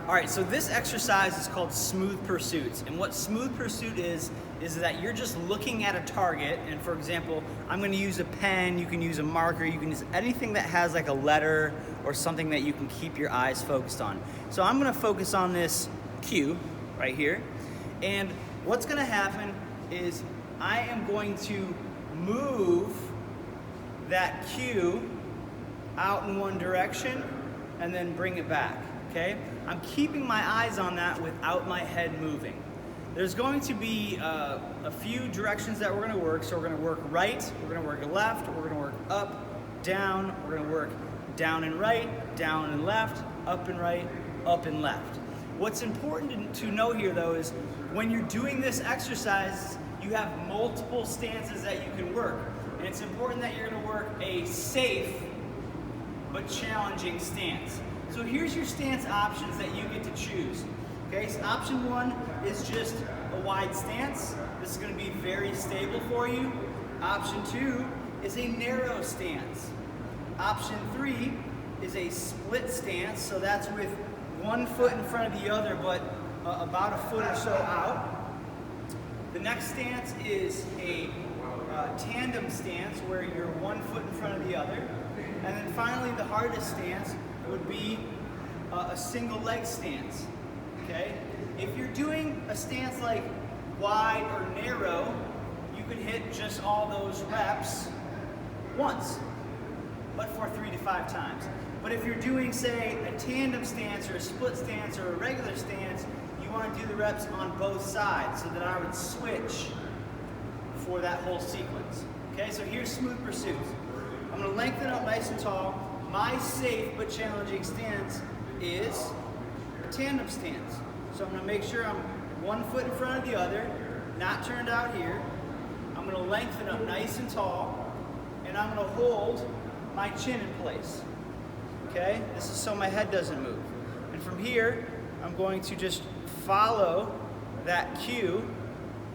All right, so this exercise is called smooth pursuits. And what smooth pursuit is that you're just looking at a target. And for example, I'm gonna use a pen, you can use a marker, you can use anything that has like a letter or something that you can keep your eyes focused on. So I'm gonna focus on this cue right here. And what's gonna happen is I am going to move that cue out in one direction and then bring it back. Okay? I'm keeping my eyes on that without my head moving. There's going to be a few directions that we're going to work. So we're going to work right, we're going to work left, we're going to work up, down, we're going to work down and right, down and left, up and right, up and left. What's important to know here though is when you're doing this exercise, you have multiple stances that you can work. And it's important that you're going to work a safe but challenging stance. So here's your stance options that you get to choose. Okay, so option 1 is just a wide stance. This is going to be very stable for you. Option 2 is a narrow stance. Option 3 is a split stance. So that's with one foot in front of the other, but about a foot or so out. The next stance is a tandem stance where you're one foot in front of the other. And then finally, the hardest stance would be a single leg stance, okay? If you're doing a stance like wide or narrow, you could hit just all those reps once, but for 3 to 5 times. But if you're doing, say, a tandem stance or a split stance or a regular stance, you want to do the reps on both sides so that I would switch for that whole sequence. Okay, so here's smooth pursuits. I'm going to lengthen up nice and tall. My safe but challenging stance is a tandem stance. So I'm going to make sure I'm one foot in front of the other, not turned out here. I'm going to lengthen up nice and tall, and I'm going to hold my chin in place. Okay? This is so my head doesn't move. And from here, I'm going to just follow that cue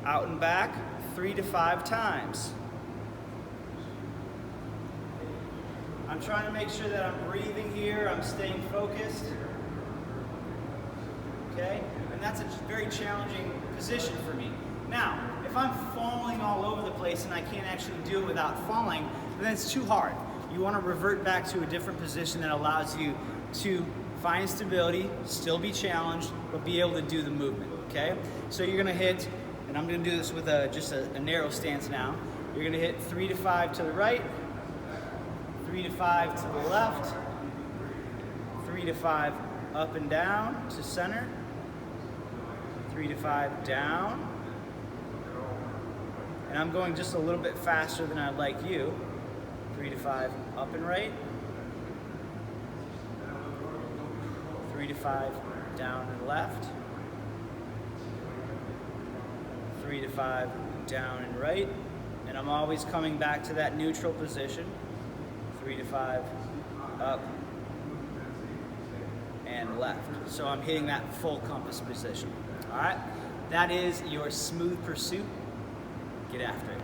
out and back 3 to 5 times. I'm trying to make sure that I'm breathing here, I'm staying focused. Okay? And that's a very challenging position for me. Now, if I'm falling all over the place and I can't actually do it without falling, then it's too hard. You want to revert back to a different position that allows you to find stability, still be challenged, but be able to do the movement. Okay? So you're going to hit, and I'm going to do this with just a narrow stance now. You're going to hit 3 to 5 to the right, 3 to 5 to the left, 3 to 5 up and down to center, 3 to 5 down, and I'm going just a little bit faster than I'd like you, 3 to 5 up and right, 3 to 5 down and left, 3 to 5 down and right, and I'm always coming back to that neutral position. 3 to 5, up, and left. So I'm hitting that full compass position. All right? That is your smooth pursuit. Get after it.